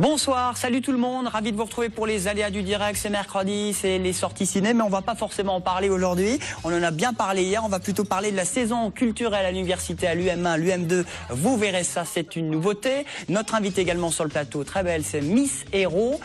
Bonsoir, salut tout le monde, ravi de vous retrouver pour les aléas du direct. C'est mercredi, c'est les sorties ciné, mais on va pas forcément en parler aujourd'hui. On en a bien parlé hier, on va plutôt parler de la saison culturelle à l'université, à l'UM1, l'UM2. Vous verrez ça, c'est une nouveauté. Notre invité également sur le plateau, très belle, c'est Miss Héros,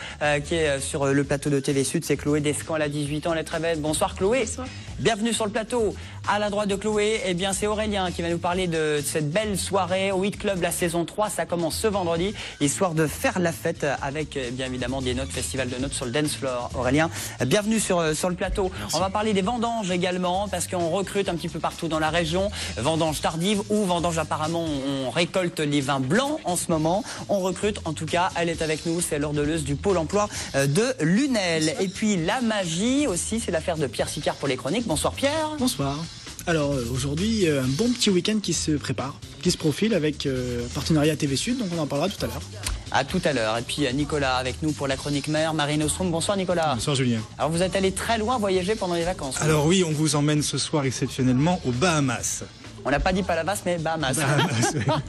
qui est sur le plateau de TV Sud. C'est Chloé Descamps, elle a 18 ans, elle est très belle. Bonsoir Chloé. Bonsoir. Bienvenue sur le plateau. À la droite de Chloé, eh bien c'est Aurélien qui va nous parler de cette belle soirée au Hit Club, la saison 3. Ça commence ce vendredi, histoire de faire la fête avec bien évidemment des notes, festival de notes sur le dance floor. Aurélien, bienvenue sur le plateau. Merci. On va parler des vendanges également, parce qu'on recrute un petit peu partout dans la région. Vendanges tardives ou vendanges apparemment, on récolte les vins blancs en ce moment. On recrute, en tout cas, elle est avec nous, c'est Laure Deleuze du Pôle emploi de Lunel. Et puis la magie aussi, c'est l'affaire de Pierre Sicard pour les chroniques. Bonsoir Pierre. Bonsoir. Alors aujourd'hui, un bon petit week-end qui se prépare, qui se profile avec partenariat TV Sud, donc on en parlera tout à l'heure. À tout à l'heure. Et puis Nicolas avec nous pour la chronique mer, Marine Ostrom. Bonsoir Nicolas. Bonsoir Julien. Alors vous êtes allé très loin voyager pendant les vacances. Alors oui, on vous emmène ce soir exceptionnellement aux Bahamas. On n'a pas dit Palavas, mais Bahamas.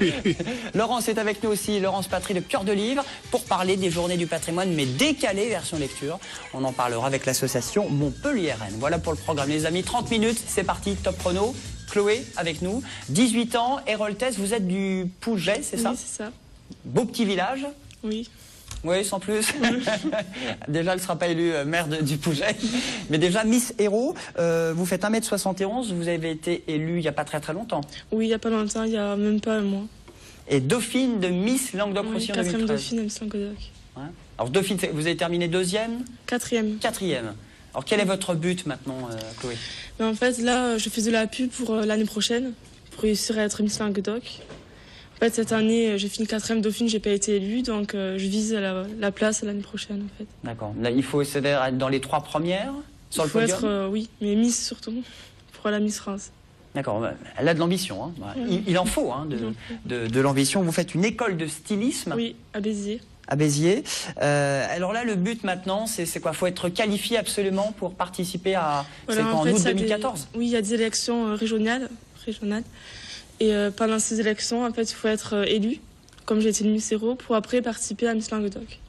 Oui. Laurence est avec nous aussi, Laurence Patry de Cœur de Livre, pour parler des journées du patrimoine, mais décalées version lecture. On en parlera avec l'association Montpellier-Rennes. Voilà pour le programme, les amis. 30 minutes, c'est parti, top chrono. Chloé avec nous, 18 ans, Héroltès, vous êtes du Pouget, c'est ça? Oui, c'est ça. Beau petit village. Oui. Oui, sans plus. Déjà, elle ne sera pas élue maire du Pouget. Mais déjà, Miss Héros, vous faites 1m71, vous avez été élue il n'y a pas très longtemps. Oui, il n'y a pas longtemps, il n'y a même pas un mois. Et dauphine de Miss Languedoc-Roussillon 4e 2013. dauphine à Miss Languedoc. Ouais. Alors, dauphine, vous avez terminé 2e? 4e. 4e. Alors, quel est votre but maintenant, Chloé? Mais en fait, là, je fais de la pub pour l'année prochaine, pour réussir à être Miss Languedoc. En fait, cette année, j'ai fini 4e dauphine, j'ai pas été élue, donc je vise la place l'année prochaine, en fait. D'accord. Là, il faut essayer d'être dans les 3 premières sur le podium. Il faut être, oui, mais Miss surtout, pour la Miss France. D'accord. Elle a de l'ambition. Hein. Il en faut, hein, de l'ambition. Vous faites une école de stylisme. Oui, à Béziers. À Béziers. Alors là, le but maintenant, c'est quoi? Il faut être qualifié absolument pour participer à... Voilà, c'est en août 2014 Oui, il y a des élections régionales. Et pendant ces élections, en fait, il faut être élu, comme j'ai été Miss Héros, pour après participer à Miss Languedoc.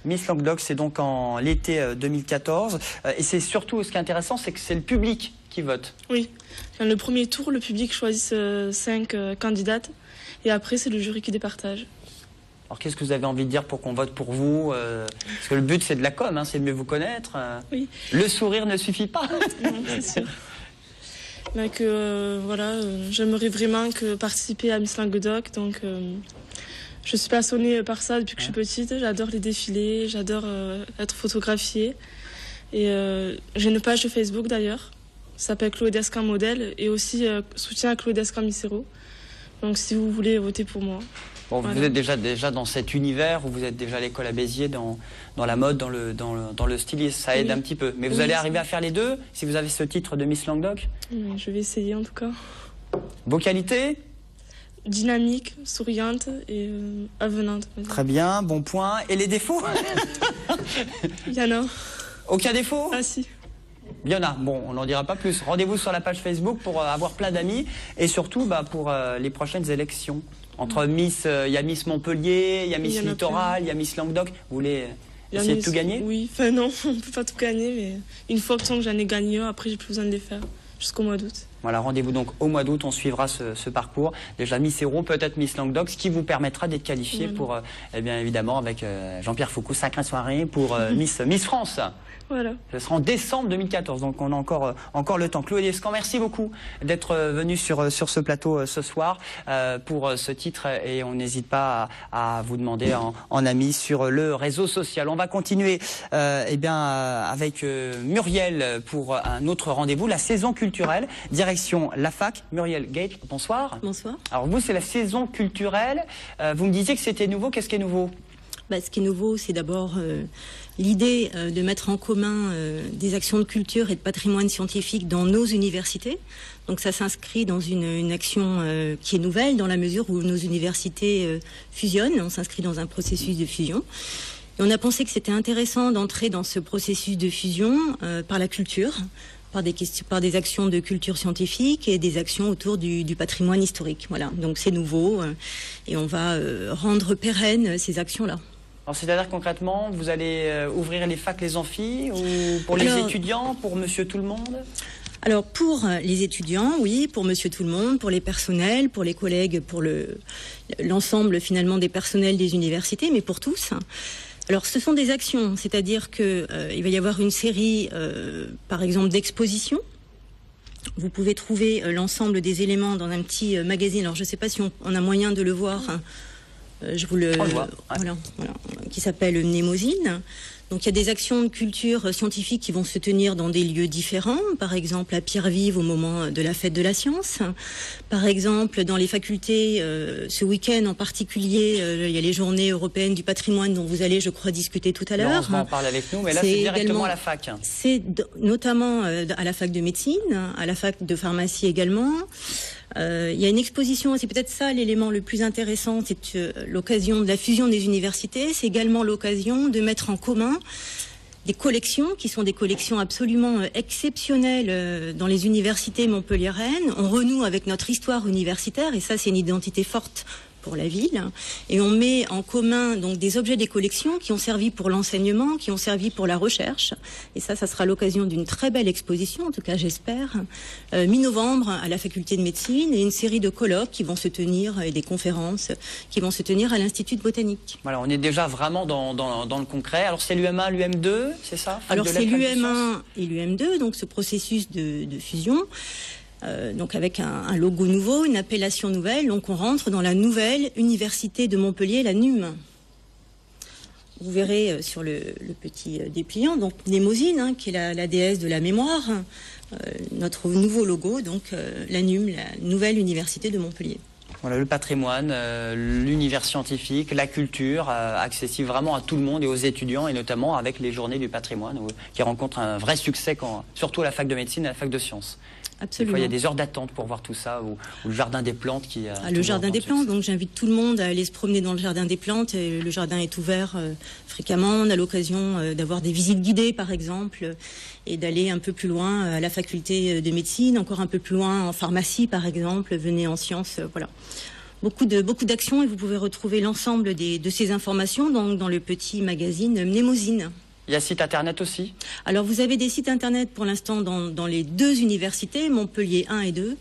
Miss Languedoc, c'est donc en l'été 2014. Et c'est surtout, ce qui est intéressant, c'est que c'est le public qui vote. Oui. Dans le premier tour, le public choisit 5 candidates. Et après, c'est le jury qui départage. Alors, qu'est-ce que vous avez envie de dire pour qu'on vote pour vous? Parce que le but, c'est de la com, hein, c'est de mieux vous connaître. Oui. Le sourire ne suffit pas. Non, c'est sûr. Donc, voilà, j'aimerais vraiment participer à Miss Languedoc. Donc, je suis passionnée par ça depuis que je suis petite. J'adore les défilés, j'adore être photographiée. Et j'ai une page de Facebook d'ailleurs. Ça s'appelle Chloé Descamps Modèle. Et aussi soutien à Chloé Descamps Miss Héros. Donc, si vous voulez voter pour moi. Bon, voilà. Vous êtes déjà dans cet univers où vous êtes déjà à l'école à Béziers, dans la mode, dans le stylisme, ça aide un petit peu. Mais vous allez arriver à faire les deux si vous avez ce titre de Miss Languedoc? Oui, je vais essayer en tout cas. Vos qualités? Dynamique, souriante et avenante. Très bien, bon point. Et les défauts? Il y en a. Aucun défaut? Ah si. Il y en a. Bon, on n'en dira pas plus. Rendez-vous sur la page Facebook pour avoir plein d'amis et surtout pour les prochaines élections. Entre Miss, il y a Miss Montpellier, il y a Miss Littoral, il y a Miss Languedoc. Vous voulez essayer de tout gagner? Oui, enfin non, on ne peut pas tout gagner, mais une fois que j'en ai gagné, après j'ai plus besoin de les faire, jusqu'au mois d'août. Voilà, rendez-vous donc au mois d'août, on suivra ce parcours. Déjà Miss Héros, peut-être Miss Languedoc, ce qui vous permettra d'être qualifié pour, eh bien évidemment, avec Jean-Pierre Foucault, sacrée soirée pour Miss France. Voilà. Ce sera en décembre 2014, donc on a encore le temps. Chloé Descamps, merci beaucoup d'être venue sur ce plateau ce soir pour ce titre et on n'hésite pas à vous demander en ami sur le réseau social. On va continuer avec Muriel pour un autre rendez-vous, la saison culturelle, direction la fac. Muriel Gate, bonsoir. Bonsoir. Alors vous, c'est la saison culturelle. Vous me disiez que c'était nouveau. Qu'est-ce qui est nouveau? Ce qui est nouveau, c'est d'abord l'idée de mettre en commun des actions de culture et de patrimoine scientifique dans nos universités. Donc ça s'inscrit dans une action qui est nouvelle dans la mesure où nos universités fusionnent. On s'inscrit dans un processus de fusion. Et on a pensé que c'était intéressant d'entrer dans ce processus de fusion par la culture, par des actions de culture scientifique et des actions autour du patrimoine historique. Voilà, donc c'est nouveau et on va rendre pérennes ces actions-là. Alors c'est-à-dire concrètement, vous allez ouvrir les facs, les amphis, ou pour les étudiants, pour monsieur tout le monde? Alors pour les étudiants, oui, pour monsieur tout le monde, pour les personnels, pour les collègues, pour l'ensemble finalement des personnels des universités, mais pour tous. Alors ce sont des actions, c'est-à-dire que il va y avoir une série, par exemple, d'expositions. Vous pouvez trouver l'ensemble des éléments dans un petit magazine. Alors je ne sais pas si on a moyen de le voir. Je vous le vois, ouais. voilà, qui s'appelle Mnémosyne. Donc il y a des actions de culture scientifique qui vont se tenir dans des lieux différents, par exemple à Pierre-Vive au moment de la fête de la science, par exemple dans les facultés, ce week-end en particulier, il y a les journées européennes du patrimoine dont vous allez, je crois, discuter tout à l'heure. Laurence va en parler avec nous, mais là c'est directement à la fac. C'est notamment à la fac de médecine, à la fac de pharmacie également. Il y a une exposition, c'est peut-être ça l'élément le plus intéressant, c'est l'occasion de la fusion des universités, c'est également l'occasion de mettre en commun des collections qui sont des collections absolument exceptionnelles dans les universités montpelliéraines. On renoue avec notre histoire universitaire et ça c'est une identité forte pour la ville, et on met en commun donc des objets des collections qui ont servi pour l'enseignement, qui ont servi pour la recherche, et ça sera l'occasion d'une très belle exposition, en tout cas j'espère, mi-novembre à la faculté de médecine, et une série de colloques qui vont se tenir, et des conférences qui vont se tenir à l'Institut de botanique. Voilà, on est déjà vraiment dans le concret. Alors c'est l'UM1, l'UM2, c'est ça? Alors c'est l'UM1 et l'UM2, donc ce processus de fusion. Donc avec un logo nouveau, une appellation nouvelle, donc on rentre dans la nouvelle université de Montpellier, la NUM. Vous verrez sur le petit dépliant, donc Mnémosyne, qui est la déesse de la mémoire, notre nouveau logo, donc la NUM, la nouvelle université de Montpellier. Voilà, le patrimoine, l'univers scientifique, la culture, accessible vraiment à tout le monde et aux étudiants, et notamment avec les journées du patrimoine, qui rencontrent un vrai succès, surtout à la fac de médecine et à la fac de sciences. Absolument. Des fois, il y a des heures d'attente pour voir tout ça, ou le jardin des plantes qui a... le jardin des plantes, donc j'invite tout le monde à aller se promener dans le jardin des plantes. Et le jardin est ouvert fréquemment. On a l'occasion d'avoir des visites guidées, par exemple, et d'aller un peu plus loin à la faculté de médecine, encore un peu plus loin en pharmacie, par exemple. Venez en sciences, voilà. Beaucoup d'actions, et vous pouvez retrouver l'ensemble de ces informations dans le petit magazine Mnémosyne. Il y a site internet aussi? Alors vous avez des sites internet pour l'instant dans les deux universités, Montpellier 1 et 2,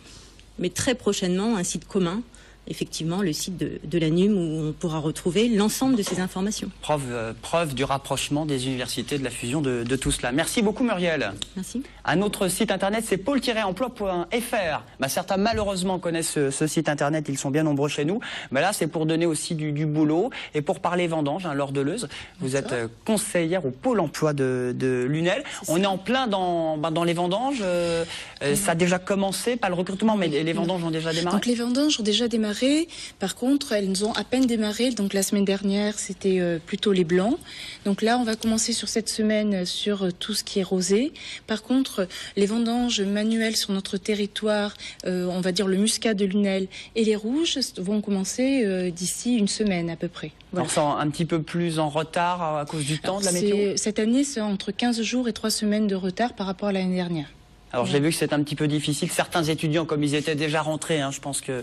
mais très prochainement un site commun, effectivement le site de la NUM, où on pourra retrouver l'ensemble de ces informations. Preuve du rapprochement des universités, de la fusion de tout cela. Merci beaucoup Muriel. Merci. Un autre site internet, c'est pôle-emploi.fr. Certains malheureusement connaissent ce site internet, ils sont bien nombreux chez nous. Mais là c'est pour donner aussi du boulot et pour parler vendange. Laure Deleuze, vous êtes conseillère au pôle emploi de l'UNEL. On est en plein dans les vendanges. Ça a déjà commencé, pas le recrutement, mais les vendanges ont déjà démarré. Donc les vendanges ont déjà démarré. Par contre, elles ont à peine démarré. Donc la semaine dernière, c'était plutôt les blancs. Donc là, on va commencer sur cette semaine sur tout ce qui est rosé. Par contre, les vendanges manuelles sur notre territoire, on va dire le muscat de l'UNEL et les rouges, vont commencer d'ici une semaine à peu près. Voilà. On sent un petit peu plus en retard à cause du temps, de la météo? Cette année, c'est entre 15 jours et 3 semaines de retard par rapport à l'année dernière. Alors j'ai vu que c'est un petit peu difficile. Certains étudiants, comme ils étaient déjà rentrés, je pense que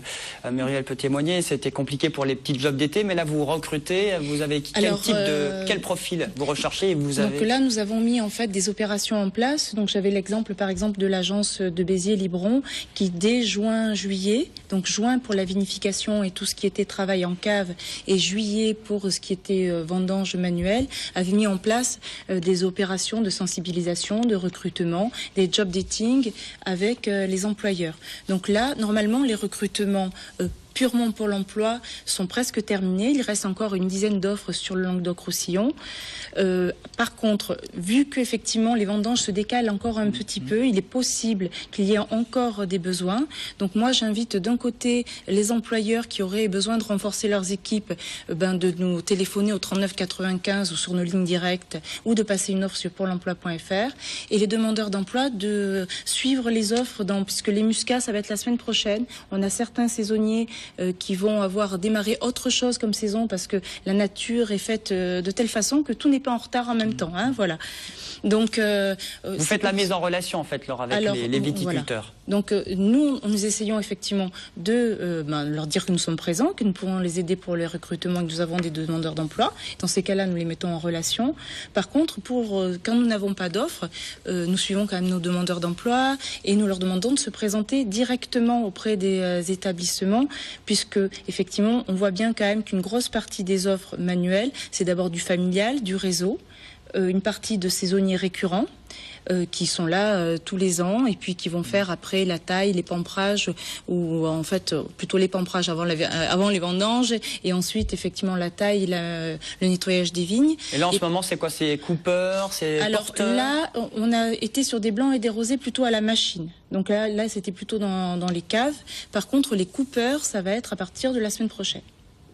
Muriel peut témoigner, c'était compliqué pour les petits jobs d'été, mais là vous recrutez, vous avez quel profil vous recherchez et vous avez... Donc là nous avons mis en fait des opérations en place. Donc j'avais l'exemple par exemple de l'agence de Béziers-Libron qui dès juin-juillet, donc juin pour la vinification et tout ce qui était travail en cave et juillet pour ce qui était vendange manuelle, avait mis en place des opérations de sensibilisation, de recrutement, des job dating avec les employeurs. Donc là, normalement, les recrutements purement pour l'emploi sont presque terminés. Il reste encore une dizaine d'offres sur le Languedoc-Roussillon. Par contre, vu qu'effectivement les vendanges se décalent encore un petit peu, il est possible qu'il y ait encore des besoins. Donc moi, j'invite d'un côté les employeurs qui auraient besoin de renforcer leurs équipes, de nous téléphoner au 39 95 ou sur nos lignes directes, ou de passer une offre sur pôle-emploi.fr, et les demandeurs d'emploi de suivre les offres, puisque les muscats, ça va être la semaine prochaine. On a certains saisonniers qui vont avoir démarré autre chose comme saison parce que la nature est faite de telle façon que tout n'est pas en retard en même temps. Voilà. Donc, vous faites la mise en relation en fait, Laure, avec les viticulteurs. Voilà. Donc nous essayons effectivement de leur dire que nous sommes présents, que nous pourrons les aider pour le recrutement, que nous avons des demandeurs d'emploi. Dans ces cas-là, nous les mettons en relation. Par contre, quand nous n'avons pas d'offres, nous suivons quand même nos demandeurs d'emploi et nous leur demandons de se présenter directement auprès des établissements, puisque effectivement, on voit bien quand même qu'une grosse partie des offres manuelles, c'est d'abord du familial, du réseau, une partie de saisonniers récurrents, qui sont là tous les ans et puis qui vont faire après la taille, les pamprages, ou en fait plutôt les pamprages avant les vendanges et ensuite effectivement la taille, le nettoyage des vignes. Et là en ce moment c'est quoi? C'est coupeur, c'est porteur? Là on a été sur des blancs et des rosés plutôt à la machine. Donc là c'était plutôt dans les caves. Par contre les coupeurs ça va être à partir de la semaine prochaine.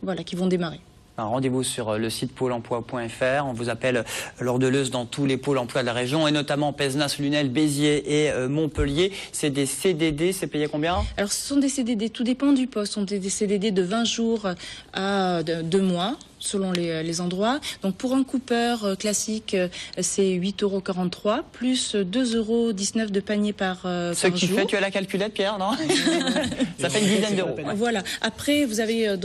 Voilà, qui vont démarrer. Rendez-vous sur le site pôle emploi.fr. On vous appelle l'ordeleuse dans tous les pôles emploi de la région et notamment Pézenas, Lunel, Béziers et Montpellier. C'est des CDD, c'est payé combien? Alors ce sont des CDD, tout dépend du poste. Ce sont des CDD de 20 jours à 2 mois. Selon les endroits. Donc pour un coupeur classique, c'est 8,43 € plus 2,19 € de panier par jour. Ce qui fait, tu as la calculette, Pierre, non? Ça fait une dizaine d'euros. Voilà. Après, vous avez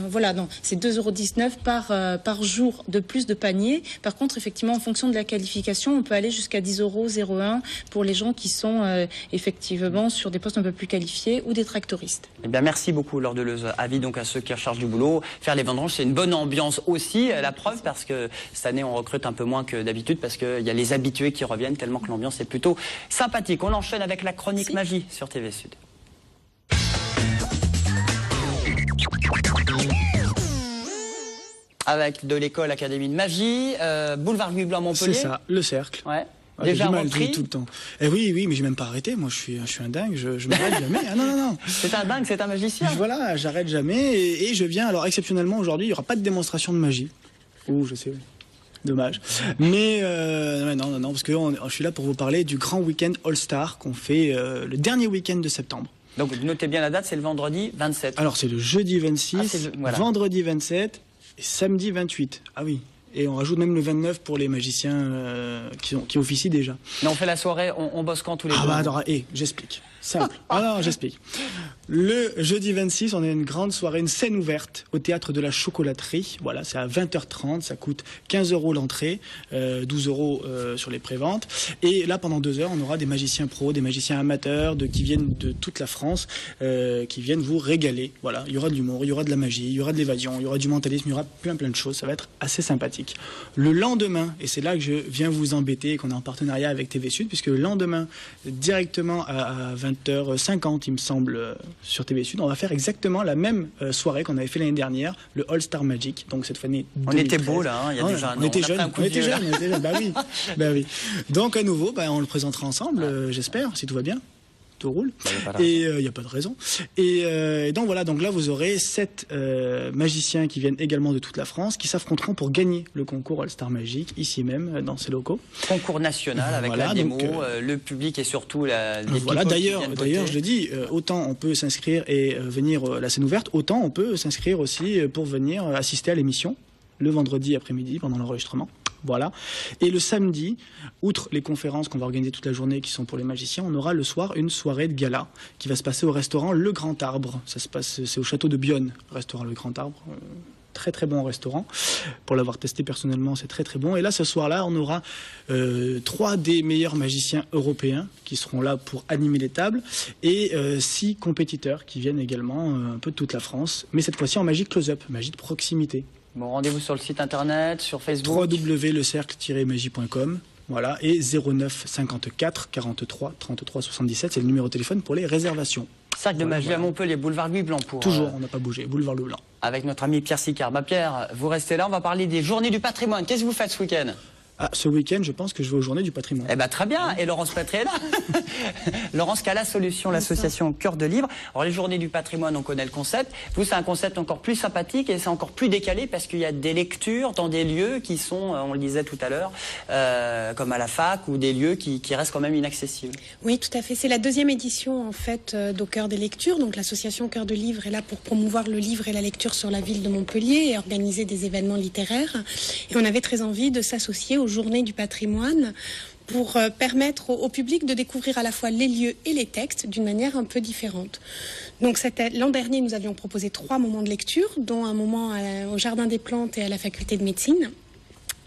voilà, c'est 2,19 € par jour de plus de panier. Par contre, effectivement, en fonction de la qualification, on peut aller jusqu'à 10,01 € pour les gens qui sont effectivement sur des postes un peu plus qualifiés ou des tractoristes. Eh bien, merci beaucoup, l'ordeleuse. Avis donc à ceux qui recherchent du boulot. Faire les vendanges, c'est une bonne ambiance aussi, la preuve, parce que cette année on recrute un peu moins que d'habitude parce qu'il y a les habitués qui reviennent tellement que l'ambiance est plutôt sympathique. On enchaîne avec la chronique magie sur TV Sud. Avec de l'école Académie de Magie, boulevard Louis Blanc Montpellier. C'est ça, le cercle. Ouais. Ouais, déjà repris tout le temps. Eh oui, mais j'ai même pas arrêté. Moi, je suis un dingue. Je m'arrête jamais. Ah non. C'est un dingue, c'est un magicien. Voilà, j'arrête jamais et je viens. Alors exceptionnellement aujourd'hui, il y aura pas de démonstration de magie. Je sais. Dommage. Mais non, parce que je suis là pour vous parler du grand week-end All-Star qu'on fait le dernier week-end de septembre. Donc notez bien la date, c'est le vendredi 27. Alors c'est le jeudi 26, voilà. Vendredi 27 et samedi 28. Ah oui. Et on rajoute même le 29 pour les magiciens qui officient déjà. Mais on fait la soirée, on bosse quand tous les jours? Attends, j'explique. Simple. J'explique. Le jeudi 26, on a une grande soirée, une scène ouverte au théâtre de la Chocolaterie. Voilà, c'est à 20h30, ça coûte 15 € l'entrée, 12 € sur les préventes. Et là, pendant 2 heures, on aura des magiciens pros, des magiciens amateurs qui viennent de toute la France, qui viennent vous régaler. Voilà, il y aura de l'humour, il y aura de la magie, il y aura de l'évasion, il y aura du mentalisme, il y aura plein de choses. Ça va être assez sympathique. Le lendemain, et c'est là que je viens vous embêter, qu'on est en partenariat avec TV Sud, puisque le lendemain, directement à 20h50, il me semble, sur TV Sud, on va faire exactement la même soirée qu'on avait fait l'année dernière, le All Star Magic. Donc cette fois-année 2013. On était beau là, il y a déjà un an. On était jeunes. Bah oui. Donc à nouveau, on le présentera ensemble, j'espère, si tout va bien. Tout roule. Et il n'y a pas de raison. Et donc voilà, donc là vous aurez 7 magiciens qui viennent également de toute la France, qui s'affronteront pour gagner le concours All-Star Magique, ici même, dans ces locaux. Concours national avec la démo, le public et surtout la voilà, d'ailleurs, je le dis, autant on peut s'inscrire et venir à la scène ouverte, autant on peut s'inscrire aussi pour venir assister à l'émission le vendredi après-midi pendant l'enregistrement. Voilà. Et le samedi, outre les conférences qu'on va organiser toute la journée qui sont pour les magiciens, on aura le soir une soirée de gala qui va se passer au restaurant Le Grand Arbre. Ça se passe, c'est au château de Bionne, restaurant Le Grand Arbre. Très très bon restaurant. Pour l'avoir testé personnellement, c'est très très bon. Et là, ce soir-là, on aura 3 des meilleurs magiciens européens qui seront là pour animer les tables et 6 compétiteurs qui viennent également un peu de toute la France, mais cette fois-ci en magie close-up, magie de proximité. Bon, rendez-vous sur le site internet, sur Facebook. www.lecercle-magie.com. Voilà, et 09 54 43 33 77, c'est le numéro de téléphone pour les réservations. Cercle de magie à Montpellier, boulevard Louis Blanc pour... Toujours, on n'a pas bougé, boulevard Louis Blanc. Avec notre ami Pierre Sicard. Pierre, vous restez là, on va parler des journées du patrimoine. Qu'est-ce que vous faites ce week-end ? Ce week-end, je pense que je vais aux Journées du patrimoine. Très bien. Et Laurence Patry est là. Laurence qui a la solution, l'association Cœur de Livre. Alors les Journées du patrimoine, on connaît le concept. Vous, c'est un concept encore plus sympathique et c'est encore plus décalé parce qu'il y a des lectures dans des lieux qui sont, on le disait tout à l'heure, comme à la fac ou des lieux qui restent quand même inaccessibles. Oui, tout à fait. C'est la 2e édition en fait d'Au Cœur des Lectures. Donc l'association Cœur de Livre est là pour promouvoir le livre et la lecture sur la ville de Montpellier et organiser des événements littéraires. Et on avait très envie de s'associer aux Journées du patrimoine pour permettre au public de découvrir à la fois les lieux et les textes d'une manière un peu différente. Donc l'an dernier, nous avions proposé 3 moments de lecture, dont un moment au Jardin des Plantes et à la Faculté de Médecine,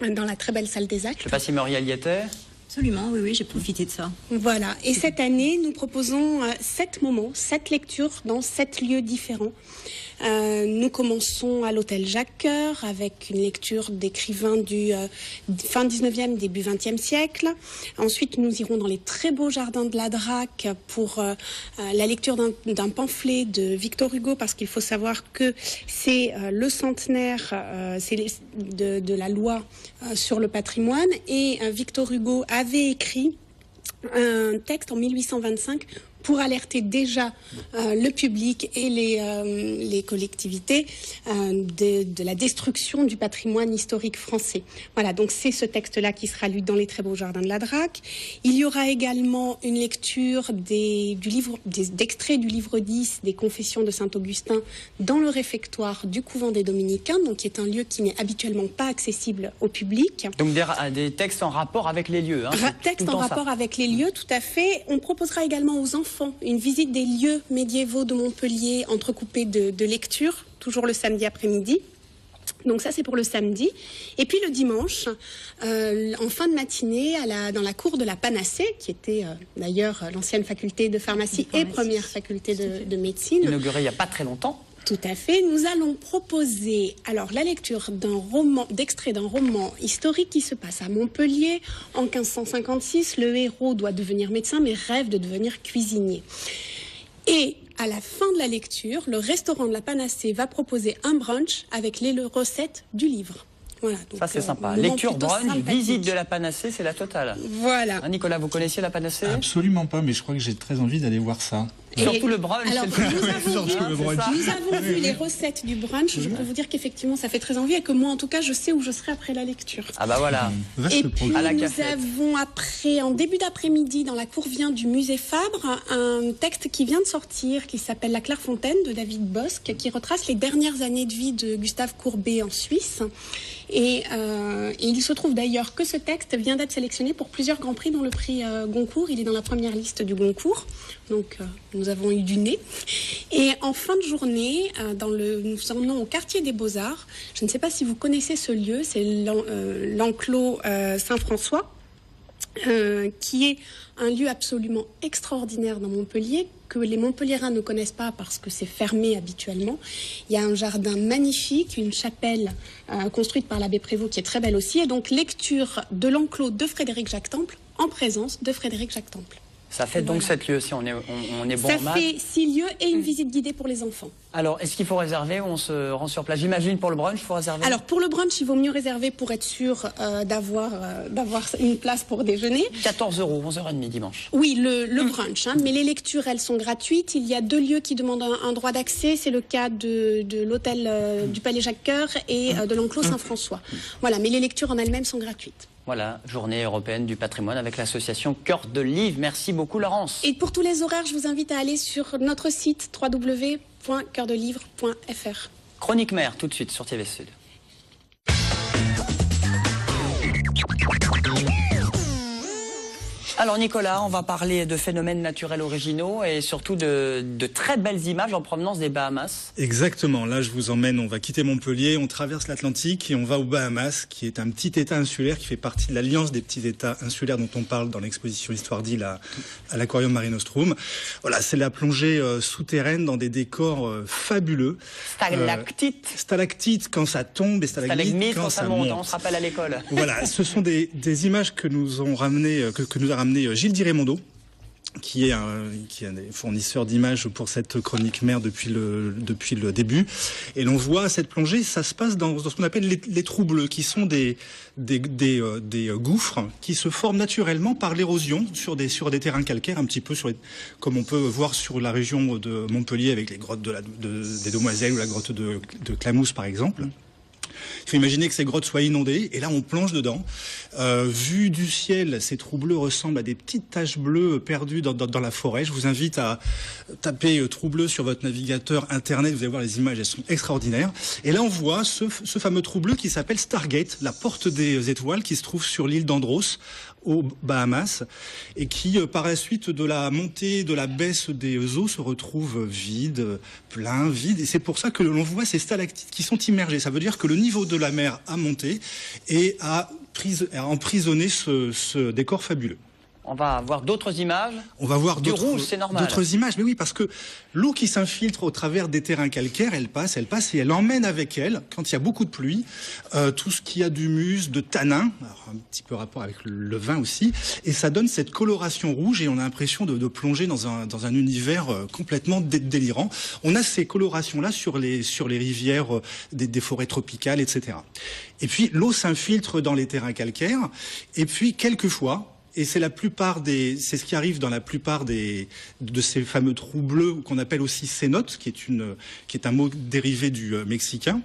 dans la très belle salle des actes. Je ne sais pas si Muriel y était. Absolument, oui, j'ai profité de ça. Voilà, et cette année, nous proposons 7 moments, 7 lectures dans 7 lieux différents. Nous commençons à l'hôtel Jacques-Cœur avec une lecture d'écrivains du fin 19e, début 20e siècle. Ensuite, nous irons dans les très beaux jardins de la Drac pour la lecture d'un pamphlet de Victor Hugo, parce qu'il faut savoir que c'est le centenaire de la loi sur le patrimoine, et Victor Hugo avait écrit un texte en 1825 pour alerter déjà le public et les collectivités de la destruction du patrimoine historique français. Voilà, donc c'est ce texte-là qui sera lu dans les très beaux jardins de la Drac. Il y aura également une lecture d'extraits du livre 10 des Confessions de Saint-Augustin dans le réfectoire du couvent des Dominicains, donc qui est un lieu qui n'est habituellement pas accessible au public. Donc des textes en rapport avec les lieux. Hein, textes en rapport avec les lieux, tout à fait. On proposera également aux enfants une visite des lieux médiévaux de Montpellier entrecoupée de lectures, toujours le samedi après-midi. Donc ça, c'est pour le samedi. Et puis le dimanche, en fin de matinée, dans la cour de la Panacée, qui était d'ailleurs l'ancienne faculté de pharmacie et première faculté de médecine. Inaugurée il n'y a pas très longtemps. Tout à fait. Nous allons proposer la lecture d'extrait d'un roman historique qui se passe à Montpellier en 1556. Le héros doit devenir médecin mais rêve de devenir cuisinier. Et à la fin de la lecture, le restaurant de la Panacée va proposer un brunch avec les recettes du livre. Voilà, donc, ça c'est sympa. Lecture, brunch, visite de la Panacée, c'est la totale. Voilà. Hein, Nicolas, vous connaissiez la Panacée? Absolument pas, mais je crois que j'ai très envie d'aller voir ça. Et surtout le brunch. Alors, c'est nous avons vu les recettes du brunch. Je peux vous dire qu'effectivement, ça fait très envie et que moi, en tout cas, je sais où je serai après la lecture. Ah bah voilà. Et puis, nous avons après, en début d'après-midi, dans la cour vient du musée Fabre, un texte qui vient de sortir, qui s'appelle La Clairefontaine de David Bosc, qui retrace les dernières années de vie de Gustave Courbet en Suisse. Et il se trouve d'ailleurs que ce texte vient d'être sélectionné pour plusieurs grands prix, dont le prix Goncourt. Il est dans la première liste du Goncourt. Donc, nous avons eu du nez. Et en fin de journée, nous emmenons au quartier des Beaux-Arts. Je ne sais pas si vous connaissez ce lieu, c'est l'enclos Saint-François, qui est un lieu absolument extraordinaire dans Montpellier, que les Montpelliérains ne connaissent pas parce que c'est fermé habituellement. Il y a un jardin magnifique, une chapelle construite par l'abbé Prévost qui est très belle aussi, et donc lecture de l'enclos de Frédéric-Jacques Temple en présence de Frédéric-Jacques Temple. Ça fait donc 7 lieux si on est bon en maths. Ça fait 6 lieux et une visite guidée pour les enfants. Alors, est-ce qu'il faut réserver ou on se rend sur place? J'imagine pour le brunch, il faut réserver. Alors, pour le brunch, il vaut mieux réserver pour être sûr d'avoir une place pour déjeuner. 14 €, 11h30 dimanche. Oui, le brunch, hein, mais les lectures, elles sont gratuites. Il y a 2 lieux qui demandent un droit d'accès. C'est le cas de l'hôtel du Palais Jacques-Cœur et de l'enclos Saint-François. Voilà, mais les lectures en elles-mêmes sont gratuites. Voilà, journée européenne du patrimoine avec l'association Cœur de Livre. Merci beaucoup Laurence. Et pour tous les horaires, je vous invite à aller sur notre site www.coeurdelivre.fr. Chronique Mère, tout de suite sur TV Sud. Alors Nicolas, on va parler de phénomènes naturels originaux et surtout de très belles images en provenance des Bahamas. Exactement, là je vous emmène, on va quitter Montpellier, on traverse l'Atlantique et on va aux Bahamas, qui est un petit état insulaire qui fait partie de l'alliance des petits états insulaires dont on parle dans l'exposition Histoire d'île à l'Aquarium Mare Nostrum. Voilà, c'est la plongée souterraine dans des décors fabuleux. Stalactites quand ça tombe et stalagmites quand ça monte. On se rappelle à l'école. Voilà, ce sont des images que nous ont ramenées, que nous a ramené Gilles Di-Raimondo, qui est un fournisseur d'images pour cette chronique mère depuis le début. Et l'on voit cette plongée, ça se passe dans ce qu'on appelle les trous bleus, qui sont des gouffres qui se forment naturellement par l'érosion sur des terrains calcaires, un petit peu comme on peut voir sur la région de Montpellier avec les grottes des Demoiselles ou la grotte de Clamousse par exemple. Il faut imaginer que ces grottes soient inondées, et là on plonge dedans. Vu du ciel, ces trous bleus ressemblent à des petites taches bleues perdues dans la forêt. Je vous invite à taper trous bleus sur votre navigateur internet, vous allez voir les images, elles sont extraordinaires. Et là on voit ce fameux trou bleu qui s'appelle Stargate, la porte des étoiles, qui se trouve sur l'île d'Andros, aux Bahamas, et qui, par la suite de la montée, de la baisse des eaux, se retrouvent vides, pleins, vides. Et c'est pour ça que l'on voit ces stalactites qui sont immergées. Ça veut dire que le niveau de la mer a monté et a emprisonné ce décor fabuleux. On va voir d'autres images. On va voir du rouge, c'est normal. D'autres images, mais oui, parce que l'eau qui s'infiltre au travers des terrains calcaires, elle passe et elle emmène avec elle, quand il y a beaucoup de pluie, tout ce qui a d'humus, de tanin, alors un petit peu rapport avec le vin aussi, et ça donne cette coloration rouge et on a l'impression de plonger dans un univers complètement délirant. On a ces colorations-là sur les rivières des forêts tropicales, etc. Et puis l'eau s'infiltre dans les terrains calcaires, et puis quelquefois, et c'est ce qui arrive dans la plupart de ces fameux trous bleus qu'on appelle aussi cénotes, qui est un mot dérivé du mexicain,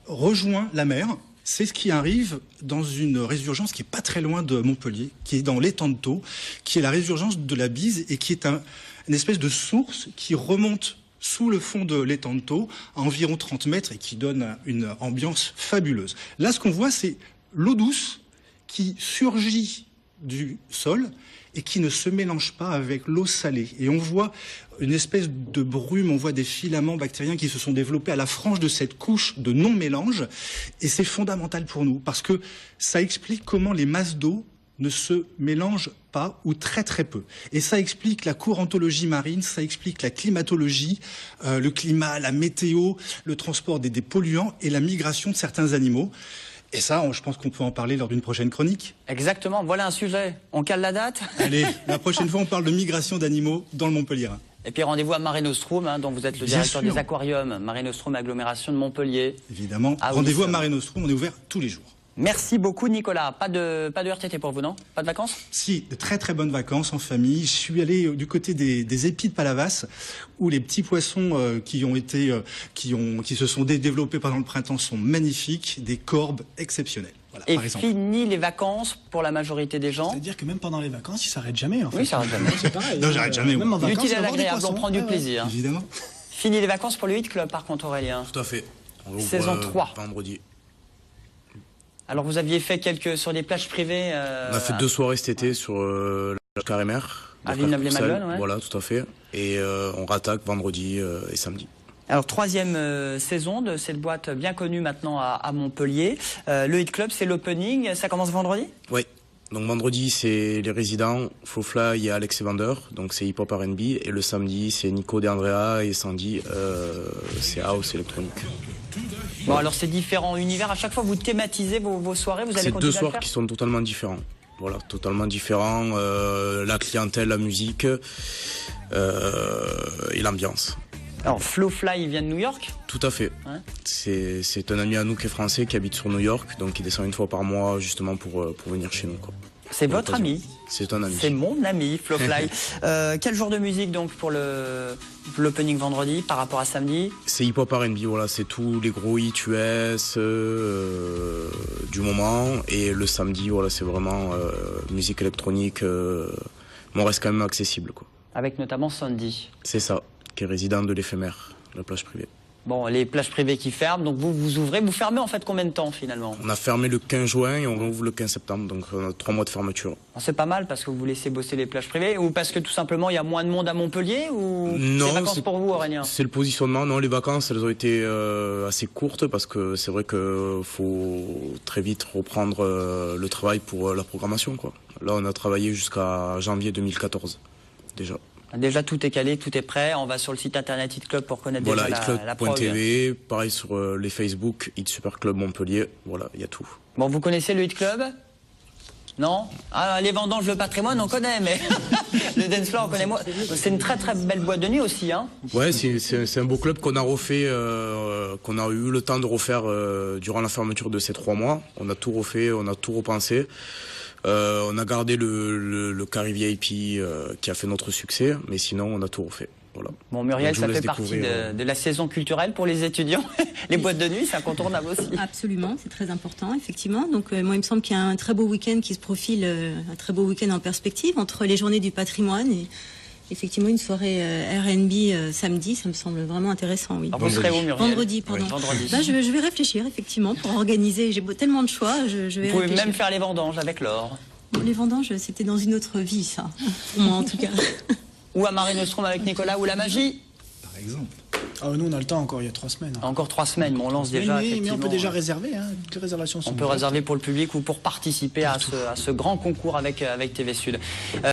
rejoint la mer. C'est ce qui arrive dans une résurgence qui est pas très loin de Montpellier, qui est dans l'étang de Thau, qui est la résurgence de la Bise et qui est une espèce de source qui remonte sous le fond de l'étang de Thau à environ 30 mètres et qui donne une ambiance fabuleuse. Là, ce qu'on voit, c'est l'eau douce qui surgit du sol et qui ne se mélange pas avec l'eau salée. Et on voit une espèce de brume, on voit des filaments bactériens qui se sont développés à la frange de cette couche de non-mélange. Et c'est fondamental pour nous, parce que ça explique comment les masses d'eau ne se mélangent pas ou très très peu. Et ça explique la courantologie marine, ça explique la climatologie, le climat, la météo, le transport des polluants et la migration de certains animaux. Et ça, je pense qu'on peut en parler lors d'une prochaine chronique. Exactement, voilà un sujet. On cale la date. Allez, la prochaine fois, on parle de migration d'animaux dans le Montpellier. Et puis rendez-vous à Mare Nostrum, dont vous êtes le directeur des aquariums. Mare Nostrum, agglomération de Montpellier. Évidemment, rendez-vous à Mare Nostrum, on est ouvert tous les jours. Merci beaucoup Nicolas. Pas de RTT pour vous, non? Pas de vacances? Si, de très très bonnes vacances en famille. Je suis allé du côté des épis de Palavas, où les petits poissons qui se sont développés pendant le printemps sont magnifiques, des corbes exceptionnelles. Voilà, et par exemple. fini les vacances pour la majorité des gens. C'est-à-dire que même pendant les vacances, ils s'arrêtent jamais. En fait. Oui, ça s'arrête jamais. C'est pareil. Non, j'arrête jamais. Même en vacances, L'utile il et va y avoir des l'agréable, on poissons. prend du plaisir. Évidemment. Fini les vacances pour le Hit Club par contre Aurélien. Tout à fait. On ouvre, Saison 3. Vendredi. Alors vous aviez fait sur des plages privées. On a fait 2 soirées cet été sur la Carré-Mer. À Villeneuve-les-Maglones, ouais. Voilà, tout à fait. Et on rattaque vendredi et samedi. Alors 3e saison de cette boîte bien connue maintenant à Montpellier. Le Hit Club, c'est l'opening, ça commence vendredi? Oui. Donc vendredi, c'est les résidents, Flowfly et Alex Evander, donc c'est hip-hop R&B. Et le samedi, c'est Nico De Andrea et Sandy, c'est house électronique. Bon, alors c'est différents univers. À chaque fois, vous thématisez vos soirées, vous allez C'est continuer 2 à le soirs faire? qui sont totalement différents. Voilà, totalement différents. La clientèle, la musique et l'ambiance. Alors Flowfly, il vient de New York? Tout à fait. Ouais. C'est un ami à nous qui est français, qui habite sur New York, donc il descend 1 fois par mois justement pour venir chez nous, quoi. C'est votre ami? C'est un ami. C'est mon ami, Flowfly. Quel genre de musique donc pour l'opening vendredi par rapport à samedi? C'est hip-hop R&B, voilà, c'est tous les gros hits US du moment. Et le samedi, voilà, c'est vraiment musique électronique, mais on reste quand même accessible, quoi. Avec notamment Sandy. C'est ça, qui est résident de l'éphémère, la plage privée. Bon, les plages privées qui ferment, donc vous ouvrez, vous fermez en fait combien de temps finalement? On a fermé le 15 juin et on rouvre le 15 septembre, donc on a 3 mois de fermeture. C'est pas mal parce que vous laissez bosser les plages privées ou parce que tout simplement il y a moins de monde à Montpellier ou non, c'est vacances pour vous Aurélien? C'est le positionnement, non, les vacances elles ont été assez courtes parce que c'est vrai qu'il faut très vite reprendre le travail pour la programmation, quoi. Là on a travaillé jusqu'à janvier 2014 déjà. Déjà tout est calé, tout est prêt, on va sur le site internet Hit Club pour connaître voilà, déjà la prog. hitclub.tv, pareil sur les Facebook, Hit Super Club Montpellier, voilà, il y a tout. Bon, vous connaissez le Hit Club? Non? Ah, les vendanges, le patrimoine, on connaît, mais le dance floor, on connaît moins. C'est une très très belle boîte de nuit aussi, hein? Ouais, c'est un beau club qu'on a refait, qu'on a eu le temps de refaire durant la fermeture de ces 3 mois. On a tout refait, on a tout repensé. On a gardé le carré VIP qui a fait notre succès, mais sinon on a tout refait. Voilà. Bon, Muriel, ça fait partie de la saison culturelle pour les étudiants. Les boîtes de nuit, c'est incontournable aussi. Absolument, c'est très important, effectivement. Donc, moi, il me semble qu'il y a un très beau week-end qui se profile, un très beau week-end en perspective entre les journées du patrimoine et effectivement une soirée R&B samedi. Ça me semble vraiment intéressant, oui. Alors, vous serez où, Muriel? Vendredi, pardon. Oui, vendredi. Là, je vais réfléchir, effectivement, pour organiser. J'ai tellement de choix. Je vais vous pouvez réfléchir. même faire les vendanges avec l'or. Bon, les vendanges, c'était dans une autre vie, ça. Pour moi, en tout cas. Ou à Mare Nostrum avec Nicolas, ou la magie. Par exemple. Ah, nous, on a le temps encore, il y a 3 semaines. Encore 3 semaines, mais on lance déjà. Mais on peut déjà réserver, hein. Toutes les réservations sont On peut réserver pour le public ou pour participer à ce grand concours avec TV Sud.